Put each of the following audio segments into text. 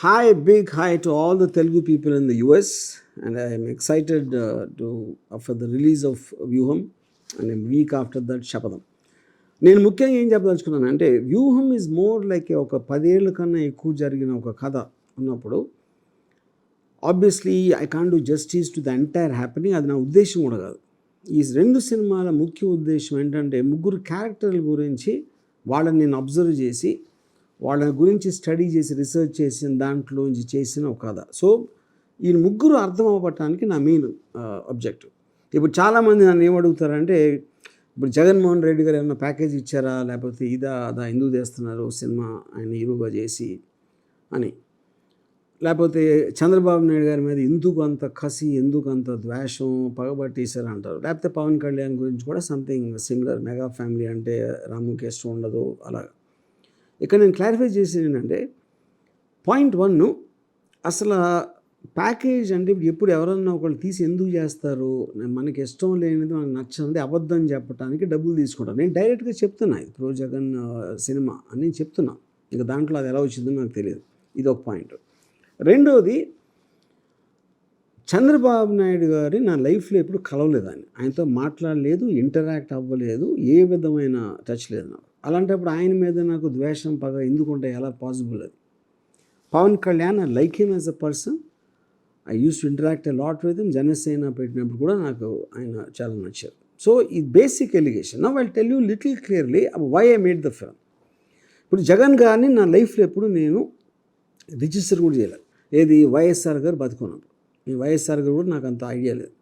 Hi, big hi to all the Telugu people in the US, and I am excited to for the release of Vyuham, and a week after that Shapadam. నేను ముఖ్యంగా ఏం చెప్పదలుచుకున్నాను అంటే వ్యూహం is more like ఒక 10 ఏళ్ళ కన్నా ఎక్కువ జరిగిన ఒక కథ ఉన్నప్పుడు obviously I can't do justice to the entire happening. అది నా ఉద్దేశం కూడా కాదు. ఈ రెండు సినిమాల ముఖ్య ఉద్దేశం ఏంటంటే ముగ్గురు క్యారెక్టర్ల గురించి వాళ్ళని నేను అబ్జర్వ్ చేసి వాళ్ళ గురించి స్టడీ చేసి రీసెర్చ్ చేసిన దాంట్లోంచి చేసిన ఒక కథ. సో ఈ ముగ్గురు అర్థం అవ్వటానికి నా మెయిన్ ఆబ్జెక్టివ్. ఇప్పుడు చాలామంది నన్ను ఏమడుగుతారంటే ఇప్పుడు జగన్మోహన్ రెడ్డి గారు ఏమైనా ప్యాకేజ్ ఇచ్చారా, లేకపోతే ఇదా అదా ఎందుకు చేస్తున్నారు సినిమా ఆయన హీరోగా చేసి అని, లేకపోతే చంద్రబాబు నాయుడు గారి మీద ఎందుకు అంత కసి, ఎందుకు అంత ద్వేషం, పగబట్టేశారు అంటారు. లేకపోతే పవన్ కళ్యాణ్ గురించి కూడా సంథింగ్ సిమిలర్, మెగా ఫ్యామిలీ అంటే రాముకి ఇష్టం ఉండదు అలా. ఇక్కడ నేను క్లారిఫై చేసేది ఏంటంటే పాయింట్ 1, అసలు ప్యాకేజ్ అంటే ఇప్పుడు ఎప్పుడు ఎవరన్నా ఒకళ్ళు తీసి ఎందుకు చేస్తారు, మనకి ఇష్టం లేనిది మనకు నచ్చనిది అబద్ధం చెప్పడానికి డబ్బులు తీసుకుంటారు. నేను డైరెక్ట్గా చెప్తున్నా ఇది ప్రో జగన్ సినిమా అని నేను చెప్తున్నా. ఇక దాంట్లో అది ఎలా వచ్చిందో నాకు తెలియదు. ఇది ఒక పాయింట్. రెండోది, చంద్రబాబు నాయుడు గారి నా లైఫ్లో ఎప్పుడు కలవలేదని, ఆయనతో మాట్లాడలేదు, ఇంటరాక్ట్ అవ్వలేదు, ఏ విధమైన టచ్ లేదు నాకు. అలాంటప్పుడు ఆయన మీద నాకు ద్వేషం, పగ ఎందుకుంటే ఎలా పాసిబుల్ అది? Pawan Kalyan I like him as a person, I use to interact a lot with him. Janasena పెట్టినప్పుడు కూడా నాకు ఆయన చాలా నచ్చారు. సో ఈ basic allegation. Now I tell you little clearly why I made the film. ఇప్పుడు జగన్ గారిని నా లైఫ్లో ఎప్పుడు నేను రిజిస్టర్ కూడా చేయలేదు. ఏది వైఎస్ఆర్ గారు బతుకున్నప్పుడు. ఈ వైఎస్ఆర్ గారు కూడా నాకు అంత ఐడియా లేదు.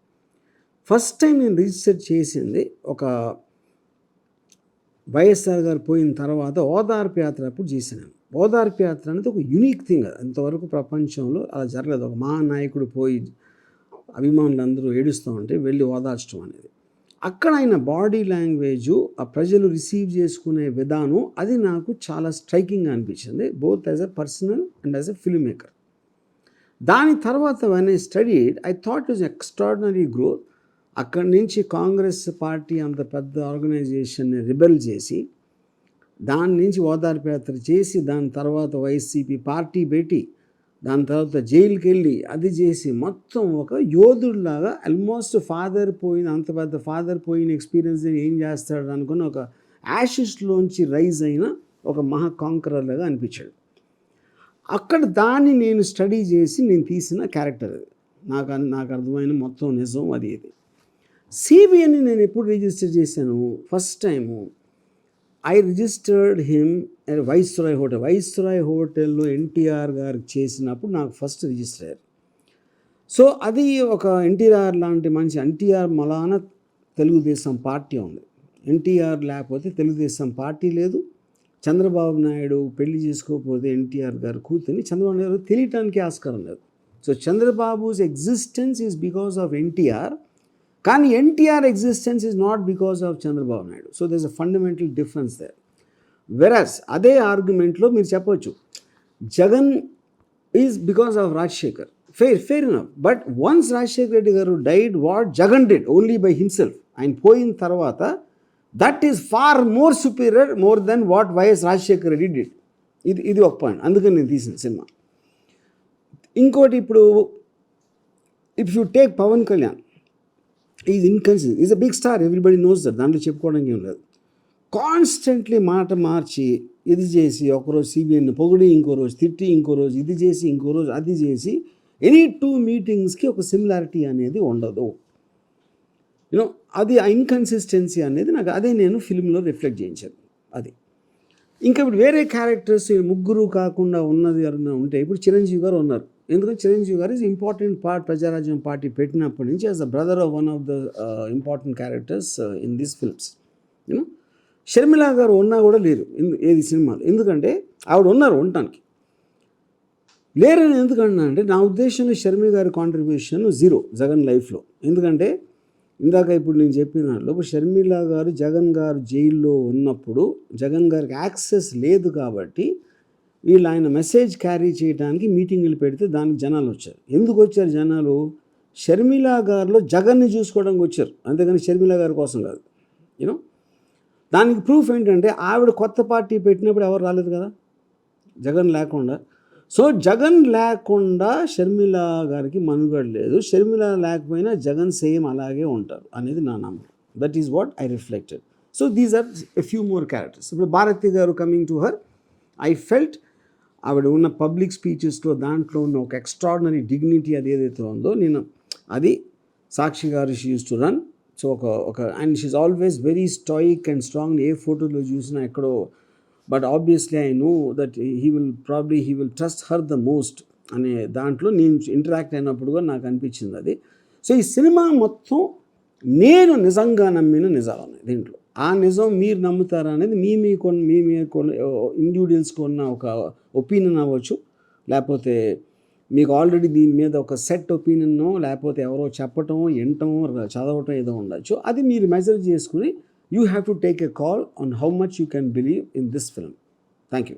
ఫస్ట్ టైం నేను రిజిస్టర్ చేసింది ఒక వైఎస్ఆర్ గారు పోయిన తర్వాత ఓదార్పు యాత్ర అప్పుడు చేశాను. ఓదార్పు యాత్ర అనేది ఒక యూనిక్ థింగ్. అది అంతవరకు ప్రపంచంలో అలా జరగలేదు. ఒక మహానాయకుడు పోయి అభిమానులు అందరూ ఏడుస్తూ ఉంటే వెళ్ళి ఓదార్చడం అనేది. అక్కడ ఆయన బాడీ లాంగ్వేజు, ఆ ప్రజలు రిసీవ్ చేసుకునే విధానం, అది నాకు చాలా స్ట్రైకింగ్గా అనిపించింది, both as a personal and as a film maker. దాని తర్వాత when I studied I thought is extraordinary growth. అక్కడి నుంచి కాంగ్రెస్ పార్టీ అంత పెద్ద ఆర్గనైజేషన్ని రిబెల్ చేసి, దాని నుంచి ఓదార్పు యాత్ర చేసి, దాని తర్వాత వైసీపీ పార్టీ పెట్టి, దాని తర్వాత జైలుకి వెళ్ళి అది చేసి, మొత్తం ఒక యోధుడిలాగా ఆల్మోస్ట్ ఫాదర్ పోయిన, అంత పెద్ద ఫాదర్ పోయిన ఎక్స్పీరియన్స్ ఏం చేస్తాడు అనుకుని ఒక యాషెస్లోంచి రైజ్ అయిన ఒక మహా కాంకరర్ లాగా అనిపించాడు. అక్కడ దాన్ని నేను స్టడీ చేసి నేను తీసిన క్యారెక్టర్ అది. నాకు అర్థమైన మొత్తం నిజం అది. ఇది సిబిఎన్ని నేను ఎప్పుడు రిజిస్టర్ చేశాను? First time I registered him at viceroy hotel. Viceroy హోటల్లో ఎన్టీఆర్ గారికి చేసినప్పుడు నాకు ఫస్ట్ రిజిస్టర్ అయ్యారు. సో అది ఒక ఎన్టీఆర్ లాంటి మంచి, ఎన్టీఆర్ మలాన తెలుగుదేశం పార్టీ ఉంది. ఎన్టీఆర్ లేకపోతే తెలుగుదేశం పార్టీ లేదు. చంద్రబాబు నాయుడు పెళ్లి చేసుకోకపోతే ఎన్టీఆర్ గారు కూతుని చంద్రబాబు నాయుడు తెలియటానికి ఆస్కారం లేదు. So Chandrababu's existence is because of NTR, కానీ NTR existence is not because of Chandrababu Naidu. So there is a fundamental difference there. Whereas అదే ఆర్గ్యుమెంట్లో మీరు చెప్పవచ్చు Jagan is because of Rajasekhar. Fair enough. But once Rajasekhar Reddy garu died, what Jagan did only by himself, ఆయన పోయిన తర్వాత, that is far more superior, more than what YS Rajasekhar Reddy did. ఇది ఒక point. అందుకని నేను తీసిన సినిమా. ఇంకోటి, ఇప్పుడు if you take Pawan Kalyan, is inconsistent, is a big star, everybody knows that, దాంట్లో చెప్పుకోవడానికి ఏం లేదు. కాన్స్టెంట్లీ మాట మార్చి ఇది చేసి, ఒకరోజు సిబిఎన్ని పొగిడి, ఇంకో రోజు తిట్టి, ఇంకో రోజు ఇది చేసి, ఇంకో రోజు అది చేసి, ఎనీ 2 మీటింగ్స్కి ఒక సిమిలారిటీ అనేది ఉండదు. యూనో అది ఆ ఇన్కన్సిస్టెన్సీ అనేది నాకు, అదే నేను ఫిల్మ్లో రిఫ్లెక్ట్ చేయించాను. అది ఇంకా ఇప్పుడు వేరే క్యారెక్టర్స్ ముగ్గురు కాకుండా ఉన్నది ఎవరైనా ఉంటే, ఇప్పుడు చిరంజీవి గారు ఉన్నారు. ఎందుకంటే Chiranjeevi garu is important part, Prajarajyam party పెట్టినప్పటి నుంచి as the brother of one of the important characters in these films. You know Sharmila garu ఉన్నా కూడా లేరు ఏది సినిమాలు. ఎందుకంటే ఆవిడ ఉన్నారు ఉండటానికి, లేరని ఎందుకన్నా అంటే నా ఉద్దేశంలో షర్మిల గారి కాంట్రిబ్యూషన్ 0 జగన్ లైఫ్లో. ఎందుకంటే ఇందాక ఇప్పుడు నేను చెప్పిన దాంట్లో షర్మిల గారు జగన్ గారు జైల్లో ఉన్నప్పుడు జగన్ గారికి యాక్సెస్ లేదు కాబట్టి వీళ్ళు ఆయన మెసేజ్ క్యారీ చేయడానికి మీటింగులు పెడితే దానికి జనాలు వచ్చారు. ఎందుకు వచ్చారు జనాలు? షర్మిల గారిలో జగన్ని చూసుకోవడానికి వచ్చారు, అంతేగాని షర్మిల గారి కోసం కాదు. యూనో దానికి ప్రూఫ్ ఏంటంటే ఆవిడ కొత్త పార్టీ పెట్టినప్పుడు ఎవరు రాలేదు కదా, జగన్ లేకుండా. సో జగన్ లేకుండా షర్మిల గారికి మనుగడ లేదు, షర్మిల లేకపోయినా జగన్ సేమ్ అలాగే ఉంటారు అనేది నా నమ్మకం. That is what I reflected. So these are a few more characters. ఇప్పుడు భారతి గారు coming to her, I felt ఆవిడ ఉన్న పబ్లిక్ స్పీచెస్లో దాంట్లో ఉన్న ఒక ఎక్స్ట్రాడినరీ డిగ్నిటీ అది ఏదైతే ఉందో, నేను అది Sakshi garu she used to run. So ఒక and she's always very stoic and strong. ఏ ఫోటోలో చూసినా ఎక్కడో, but obviously I know that he will trust her the most అనే దాంట్లో నేను ఇంటరాక్ట్ అయినప్పుడు కూడా నాకు అనిపించింది అది. సో ఈ సినిమా మొత్తం నేను నిజంగా నమ్మిన నిజాలు ఉన్నాయి దీంట్లో. ఆ నిజం మీరు నమ్ముతారా అనేది మీ ఇండివిజువల్స్కి ఉన్న ఒక ఒపీనియన్ అవ్వచ్చు, లేకపోతే మీకు ఆల్రెడీ దీని మీద ఒక సెట్ ఒపీనియన్నో, లేకపోతే ఎవరో చెప్పటం, వినటం, చదవటం ఏదో ఉండొచ్చు. అది మీరు మెజర్ చేసుకుని you have to take a call on how much you can believe in this film. Thank you.